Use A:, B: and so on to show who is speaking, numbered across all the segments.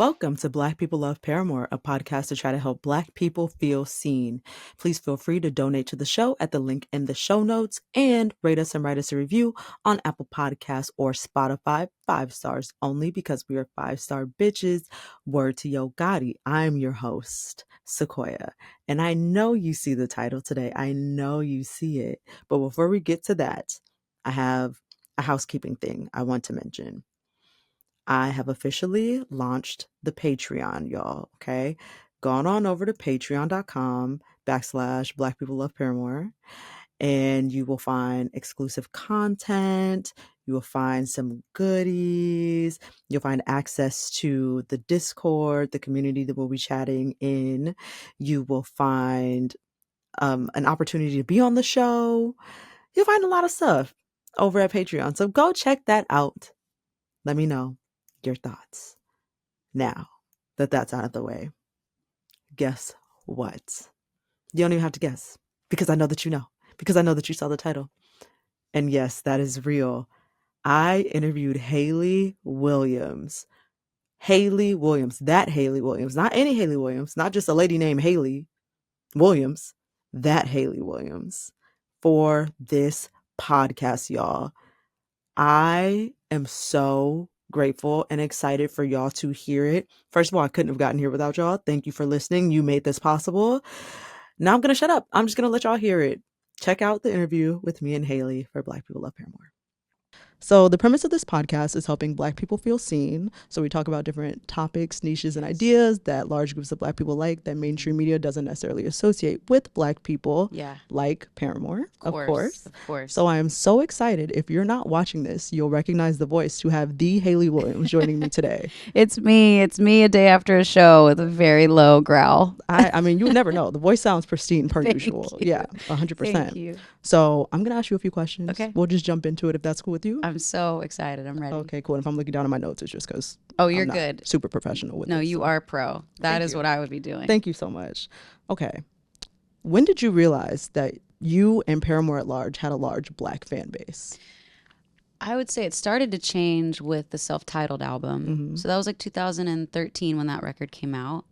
A: Welcome to Black People Love Paramore, a podcast to try to help Black people feel seen. Please feel free to donate to the show at the link in the show notes and rate us and write us a review on Apple Podcasts or Spotify. 5 stars only because we are 5-star bitches. Word to Yo Gotti. I'm your host, Sequoia. And I know you see the title today. I know you see it. But before we get to that, I have a housekeeping thing I want to mention. I have officially launched the Patreon, y'all. Okay. Gone on over to patreon.com/Black People Love Paramore. And you will find exclusive content. You will find some goodies. You'll find access to the Discord, the community that we'll be chatting in. You will find an opportunity to be on the show. You'll find a lot of stuff over at Patreon. So go check that out. Let me know your thoughts. Now that that's out of the way, guess what? You don't even have to guess because I know that you know, because I know that you saw the title. And yes, that is real. I interviewed Hayley Williams. Hayley Williams, that Hayley Williams, not any Hayley Williams, not just a lady named Hayley Williams, that Hayley Williams for this podcast, y'all. I am so grateful and excited for y'all to hear it. First of all, I couldn't have gotten here without y'all. Thank you for listening. You made this possible. Now I'm going to shut up. I'm just going to let y'all hear it. Check out the interview with me and Hayley for Black People Love Paramore. So the premise of this podcast is helping Black people feel seen. So we talk about different topics, niches, and ideas that large groups of Black people like that mainstream media doesn't necessarily associate with Black people.
B: Yeah.
A: Like Paramore, of course.
B: Of course.
A: So I am so excited. If you're not watching this, you'll recognize the voice to have the Hayley Williams joining me today.
B: It's me a day after a show with a very low growl.
A: I mean, you would never know. The voice sounds pristine per
B: Thank
A: usual.
B: you.
A: Yeah, 100%.
B: Thank you.
A: So I'm going to ask you a few questions.
B: Okay.
A: We'll just jump into it if that's cool with you.
B: I'm so excited. I'm ready.
A: Okay, cool. And if I'm looking down at my notes, it's just because
B: You're
A: I'm not
B: good.
A: super professional with
B: No,
A: this,
B: you
A: so.
B: are pro. That is what I would be doing.
A: Thank you so much. Okay. When did you realize that you and Paramore at large had a large Black fan base?
B: I would say it started to change with the self-titled album.
A: Mm-hmm.
B: So that was like 2013 when that record came out.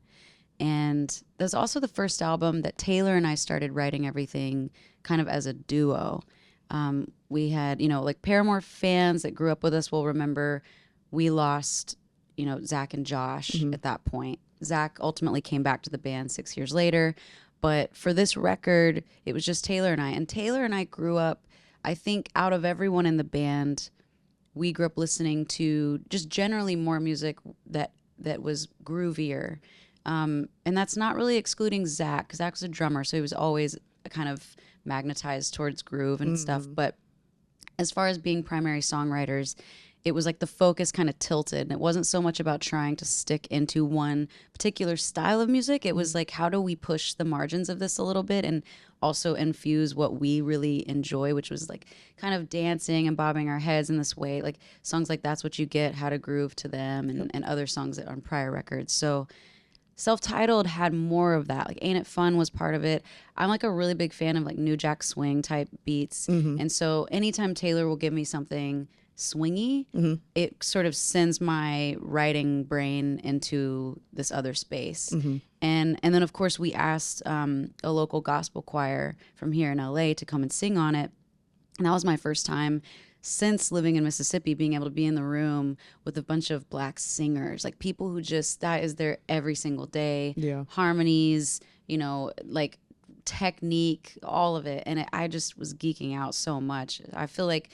B: And that was also the first album that Taylor and I started writing everything kind of as a duo. We had, like Paramore fans that grew up with us will remember we lost, Zach and Josh at that point. Zach ultimately came back to the band 6 years later. But for this record, it was just Taylor and I. And Taylor and I grew up, I think out of everyone in the band, we grew up listening to just generally more music that was groovier. And that's not really excluding Zach, because Zach was a drummer, so he was always kind of magnetized towards groove and stuff. But as far as being primary songwriters, it was like the focus kind of tilted, and it wasn't so much about trying to stick into one particular style of music. It was like, how do we push the margins of this a little bit and also infuse what we really enjoy, which was like kind of dancing and bobbing our heads in this way, like songs like That's What You Get, How to Groove to Them, and other songs that on prior records. So self-titled had more of that. Like Ain't It Fun was part of it. I'm like a really big fan of like New Jack Swing type beats. And so anytime Taylor will give me something swingy, it sort of sends my writing brain into this other space. And then of course we asked a local gospel choir from here in LA to come and sing on it. And that was my first time since living in Mississippi, being able to be in the room with a bunch of Black singers, like people who just, that is their every single day.
A: Yeah.
B: Harmonies, like technique, all of it. And I just was geeking out so much. I feel like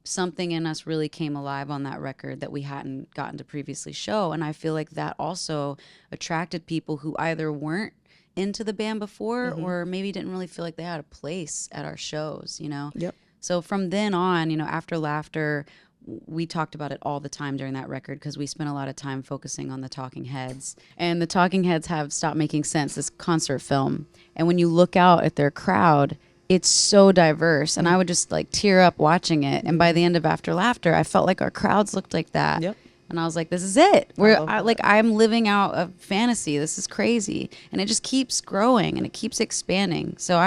B: something in us really came alive on that record that we hadn't gotten to previously show. And I feel like that also attracted people who either weren't into the band before or maybe didn't really feel like they had a place at our shows,
A: Yep.
B: So from then on, after Laughter, we talked about it all the time during that record because we spent a lot of time focusing on the Talking Heads. And the Talking Heads have Stopped Making Sense, this concert film. And when you look out at their crowd, it's so diverse. And I would just like tear up watching it. And by the end of After Laughter, I felt like our crowds looked like that.
A: Yep.
B: And I was like, this is it. I'm living out a fantasy. This is crazy. And it just keeps growing and it keeps expanding. So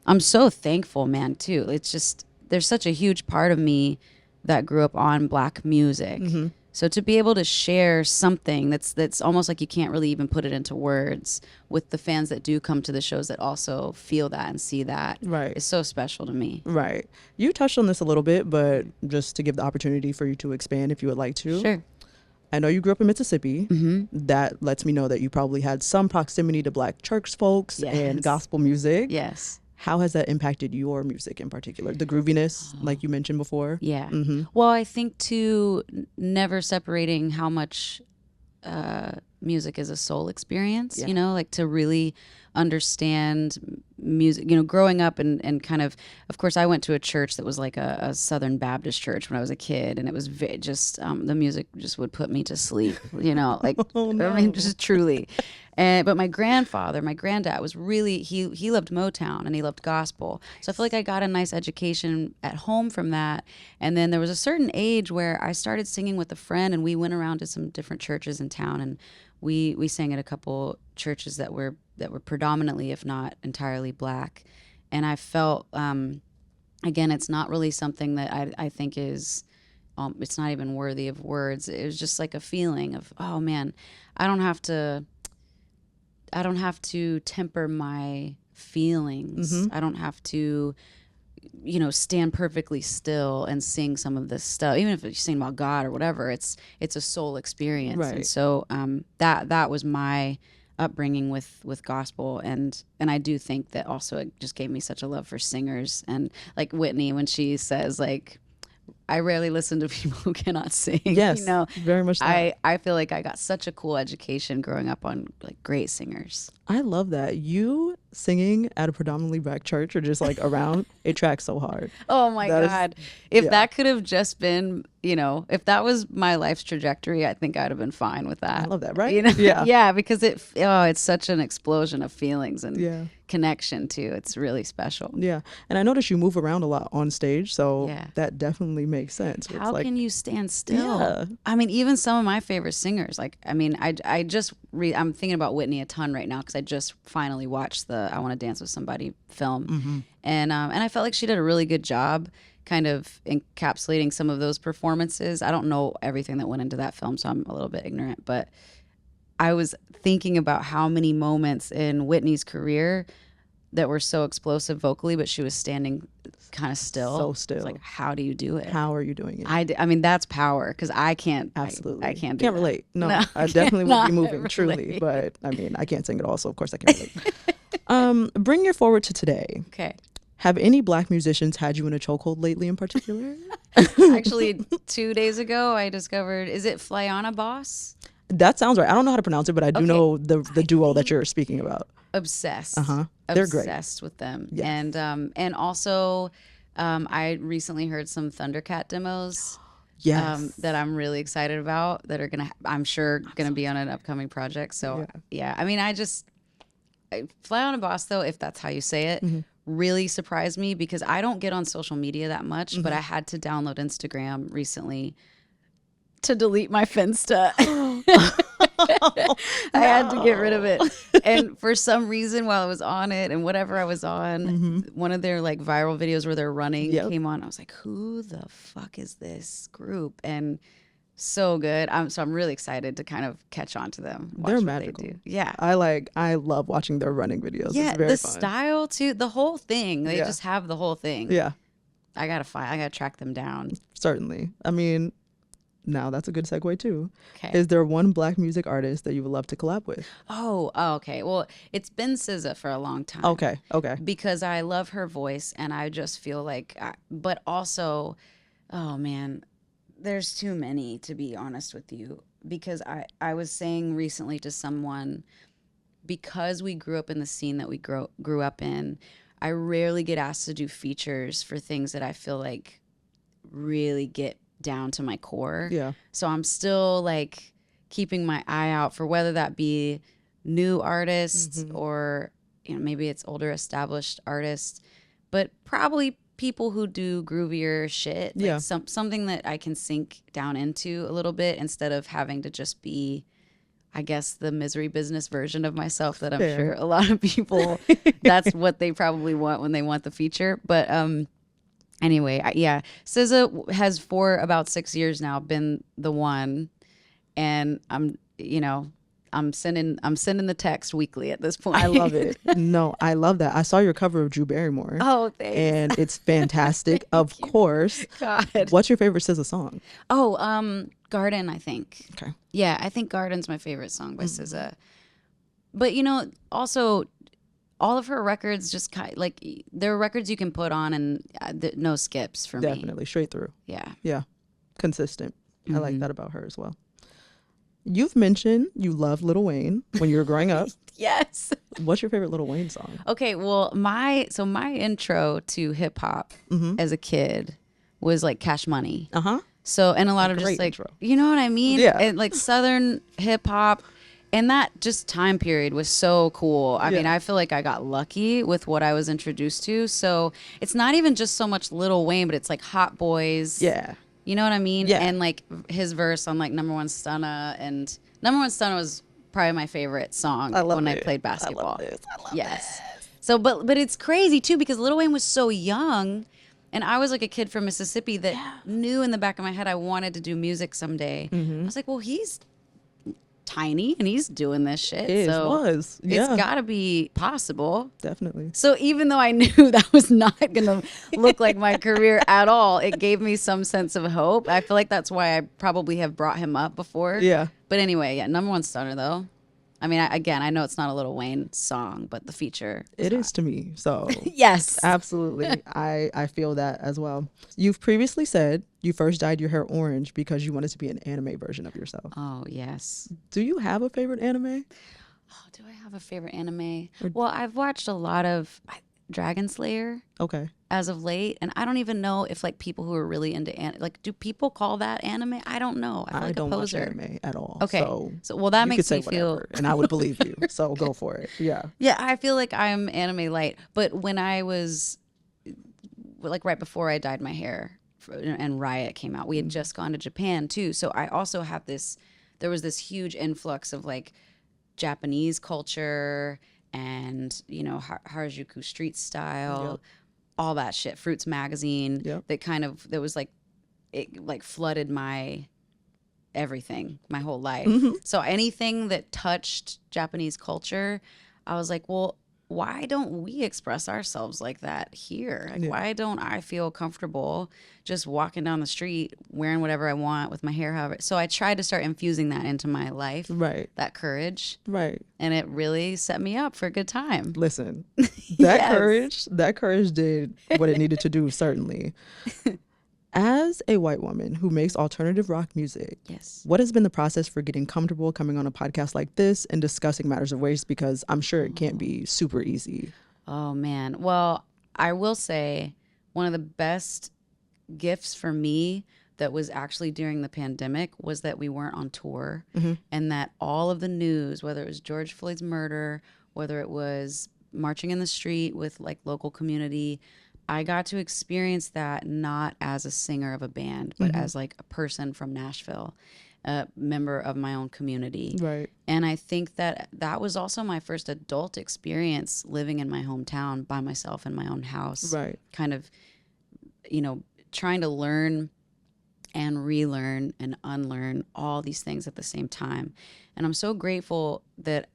B: I'm so thankful, man, too. It's just, there's such a huge part of me that grew up on Black music. So to be able to share something that's almost like you can't really even put it into words with the fans that do come to the shows that also feel that and see that
A: Right.
B: is so special to me.
A: Right. You touched on this a little bit, but just to give the opportunity for you to expand if you would like to.
B: Sure.
A: I know you grew up in Mississippi. That lets me know that you probably had some proximity to Black church folks and
B: Yes.
A: gospel music.
B: Yes.
A: How has that impacted your music in particular? The grooviness, like you mentioned before?
B: Yeah. Well, I think too, never separating how much music is a soul experience,
A: Yeah.
B: you know, like to really understand music, you know, growing up and kind of course, I went to a church that was like a Southern Baptist church when I was a kid. And it was just, the music just would put me to sleep, you know, like,
A: Oh, no.
B: I mean, just truly. But my granddad was really, he loved Motown and he loved gospel. So I feel like I got a nice education at home from that. And then there was a certain age where I started singing with a friend and we went around to some different churches in town and we sang at a couple churches that were predominantly, if not entirely, Black. And I felt, again, it's not really something that I think is, it's not even worthy of words. It was just like a feeling of, oh man, I don't have to temper my feelings. I don't have to, you know, stand perfectly still and sing some of this stuff. Even if you're singing about God or whatever, it's a soul experience.
A: Right.
B: And so that was my upbringing with gospel, and I do think that also it just gave me such a love for singers, and like Whitney when she says like, I rarely listen to people who cannot sing.
A: Yes,
B: you know,
A: very much so.
B: I feel like I got such a cool education growing up on like great singers.
A: I love that. You singing at a predominantly Black church or just like around, it tracks so hard.
B: Oh my
A: That is-
B: God. If
A: yeah.
B: that could have just been, you know, if that was my life's trajectory, I think I'd have been fine with that.
A: I love that, right?
B: You know?
A: Yeah.
B: Yeah, because it's such an explosion of feelings and
A: Yeah.
B: connection too. It's really special.
A: Yeah. And I noticed you move around a lot on stage, so
B: Yeah.
A: that definitely makes sense. It's
B: How
A: like,
B: can you stand still?
A: Yeah.
B: I mean, even some of my favorite singers, like, I mean, I just I'm thinking about Whitney a ton right now because I just finally watched the I Want to Dance with Somebody film, and I felt like she did a really good job, kind of encapsulating some of those performances. I don't know everything that went into that film, so I'm a little bit ignorant, but I was thinking about how many moments in Whitney's career that were so explosive vocally, but she was standing kind of still.
A: So still.
B: It's like, how do you do it?
A: How are you doing it?
B: I mean, that's power because I can't.
A: Absolutely.
B: I can't do
A: Can't
B: that.
A: relate. No,
B: No,
A: I definitely would be
B: cannot
A: moving, truly.
B: relate.
A: But I mean, I can't sing at all, so of course I can't relate. Bring your forward to today.
B: Okay.
A: Have any Black musicians had you in a chokehold lately in particular?
B: Actually, 2 days ago, I discovered, is it Flyana Boss?
A: That sounds right. I don't know how to pronounce it, but I do
B: Okay.
A: know the duo that you're speaking about.
B: Obsessed.
A: They're great.
B: Obsessed with them.
A: Yes.
B: And also, I recently heard some Thundercat demos.
A: Yes.
B: That I'm really excited about that are I'm sure gonna be on an upcoming project. So yeah, I mean, Fly on a Boss though, if that's how you say it, really surprised me because I don't get on social media that much, but I had to download Instagram recently to delete my Finsta. I had to get rid of it. And for some reason while I was on it and whatever I was on, one of their like viral videos where they're running came on. I was like, who the fuck is this group? And so good. I'm really excited to kind of catch on to them. Watch
A: They're
B: what
A: magical.
B: They do. Yeah.
A: I love watching their running videos.
B: Yeah,
A: It's very
B: the
A: fun.
B: style too, the whole thing. They
A: Yeah.
B: just have the whole thing.
A: Yeah,
B: I gotta track them down.
A: certainly. I mean, now that's a good segue too.
B: Okay.
A: Is there one Black music artist that you would love to collab with?
B: Oh, okay. Well, it's been SZA for a long time.
A: Okay.
B: Because I love her voice and I just feel like, but also, oh man, there's too many to be honest with you. Because I was saying recently to someone, because we grew up in the scene that we grew up in, I rarely get asked to do features for things that I feel like really get down to my core.
A: Yeah.
B: So I'm still like keeping my eye out for whether that be new artists or, you know, maybe it's older established artists, but probably people who do groovier shit. Like
A: Yeah.
B: something that I can sink down into a little bit instead of having to just be, I guess, the misery business version of myself that I'm
A: Fair.
B: sure a lot of people, that's what they probably want when they want the feature. But Anyway, yeah, SZA has for about 6 years now been the one, and I'm sending the text weekly at this point.
A: I love it. No, I love that. I saw your cover of Drew Barrymore,
B: Oh, thanks.
A: and it's fantastic. Of
B: Thank you.
A: course.
B: God.
A: What's your favorite SZA song?
B: Oh, Garden, I think.
A: Okay.
B: Yeah, I think Garden's my favorite song by SZA. But also all of her records just like there are records you can put on and no skips for me.
A: Definitely straight through.
B: Yeah.
A: Yeah, consistent. I like that about her as well. You've mentioned you loved Lil Wayne when you were growing up.
B: Yes.
A: What's your favorite Lil Wayne song?
B: Okay, well, my intro to hip hop as a kid was like Cash Money. So, and a lot of just like
A: intro.
B: you know what I mean?
A: Yeah.
B: And like Southern hip hop. And that just time period was so cool. I mean, I feel like I got lucky with what I was introduced to. So it's not even just so much Lil Wayne, but it's like Hot Boys.
A: Yeah.
B: You know what I mean?
A: Yeah.
B: And like his verse on like Number One Stunna. And Number One Stunna was probably my favorite song when I played basketball.
A: I love
B: yes. So, but it's crazy too because Lil Wayne was so young. And I was like a kid from Mississippi that knew in the back of my head I wanted to do music someday. I was like, well, he's tiny and he's doing this shit. It's got to be possible.
A: Definitely.
B: So even though I knew that was not going to look like my career at all, it gave me some sense of hope. I feel like that's why I probably have brought him up before.
A: Yeah.
B: But anyway, yeah, Number One Stunner though. I mean, I know it's not a Lil Wayne song, but the feature.
A: It is to me. So
B: yes,
A: absolutely. I feel that as well. You've previously said you first dyed your hair orange because you wanted to be an anime version of yourself.
B: Oh, yes.
A: Do you have a favorite anime?
B: Oh, do I have a favorite anime? Well, I've watched a lot of Dragon Slayer.
A: Okay.
B: As of late, and I don't even know if like people who are really into like, do people call that anime? I don't know. I feel like
A: don't
B: a poser.
A: watch anime at all.
B: Okay,
A: so
B: well that
A: you
B: makes
A: could say
B: me feel,
A: whatever, and I would believe you. So go for it. Yeah.
B: Yeah, I feel like I'm anime light, but when I was like right before I dyed my hair and Riot came out, we had just gone to Japan too. So I also have this. There was this huge influx of like Japanese culture and Harajuku street style. Yep. All that shit, Fruits magazine, that was like, it like flooded my everything, my whole life. So anything that touched Japanese culture, I was like, well, why don't we express ourselves like that here? Like, why don't I feel comfortable just walking down the street, wearing whatever I want with my hair however? So I tried to start infusing that into my life,
A: right?
B: That courage,
A: right?
B: And it really set me up for a good time.
A: Listen, that courage did what it needed to do, certainly. As a white woman who makes alternative rock music,
B: yes,
A: what has been the process for getting comfortable coming on a podcast like this and discussing matters of race? Because I'm sure it can't be super easy.
B: Oh, man. Well, I will say one of the best gifts for me that was actually during the pandemic was that we weren't on tour and that all of the news, whether it was George Floyd's murder, whether it was marching in the street with like local community, I got to experience that not as a singer of a band, but as like a person from Nashville, a member of my own community.
A: Right.
B: And I think that was also my first adult experience living in my hometown by myself in my own house.
A: Right.
B: Kind of, trying to learn and relearn and unlearn all these things at the same time. And I'm so grateful that,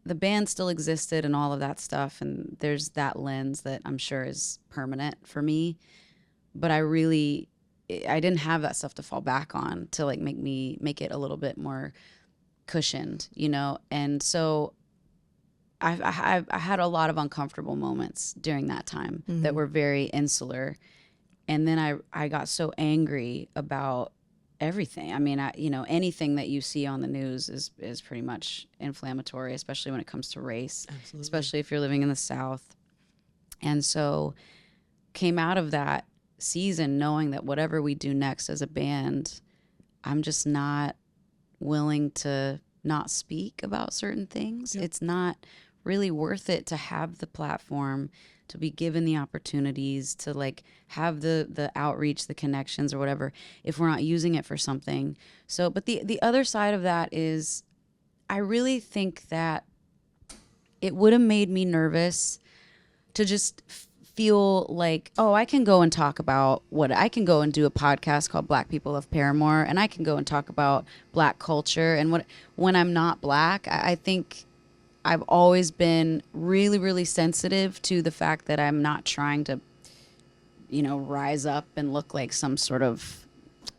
B: the band still existed and all of that stuff. And there's that lens that I'm sure is permanent for me. But I didn't have that stuff to fall back on to like make it a little bit more cushioned, And so I had a lot of uncomfortable moments during that time that were very insular. And then I got so angry about everything. Anything that you see on the news is pretty much inflammatory, especially when it comes to race. Absolutely. Especially if you're living in the South. And so came out of that season knowing that whatever we do next as a band, I'm just not willing to not speak about certain things. Yep. It's not really worth it to have the platform, to be given the opportunities, to like have the outreach, the connections or whatever, if we're not using it for something. So, but the other side of that is I really think that it would have made me nervous to just feel like, oh, I can go and talk about what I can go and do a podcast called Black People Love Paramore, and I can go and talk about Black culture and what when I'm not Black. I think I've always been really, really sensitive to the fact that I'm not trying to, rise up and look like some sort of,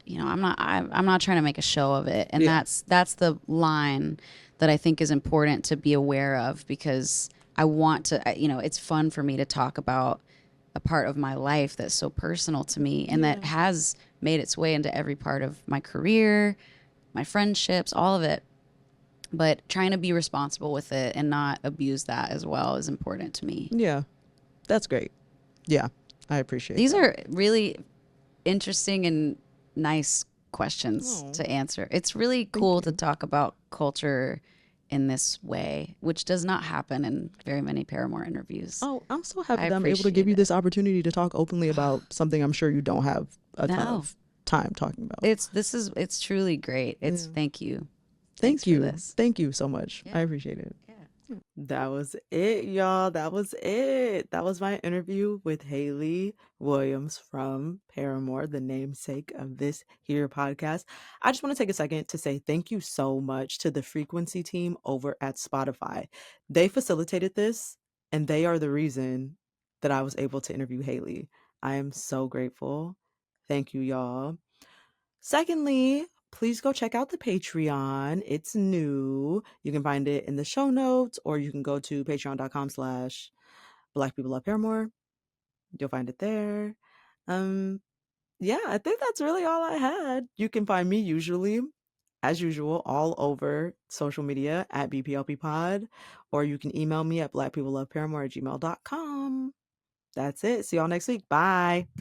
B: I'm not trying to make a show of it. And
A: Yeah.
B: that's the line that I think is important to be aware of, because I want to, it's fun for me to talk about a part of my life that's so personal to me and that
A: Yeah.
B: has made its way into every part of my career, my friendships, all of it. But trying to be responsible with it and not abuse that as well is important to me.
A: Yeah. That's great. Yeah. I appreciate
B: These
A: that.
B: are really interesting and nice questions
A: Oh,
B: to answer. It's really
A: thank
B: cool to
A: you.
B: talk about culture in this way, which does not happen in very many Paramore interviews.
A: Oh, I'm so
B: I
A: happy that I'm able to give
B: appreciate
A: you
B: it.
A: this opportunity to talk openly about something I'm sure you don't have a ton
B: No,
A: of time talking about.
B: it's truly great. It's
A: Yeah.
B: thank you. Thanks
A: Thank
B: for
A: you.
B: this.
A: Thank you so much. I
B: Yeah.
A: appreciate it.
B: Yeah.
A: That was it, y'all. That was it. That was my interview with Hayley Williams from Paramore, the namesake of this here podcast. I just want to take a second to say thank you so much to the Frequency team over at Spotify. They facilitated this, and they are the reason that I was able to interview Hayley. I am so grateful. Thank you, y'all. Secondly, please go check out the Patreon. It's new. You can find it in the show notes, or you can go to patreon.com/Black People Love Paramore. You'll find it there. Um, yeah, I think that's really all I had. You can find me usually, as usual, all over social media at BPLP Pod, or you can email me at blackpeopleloveparamore@gmail.com. That's it. See y'all next week. Bye.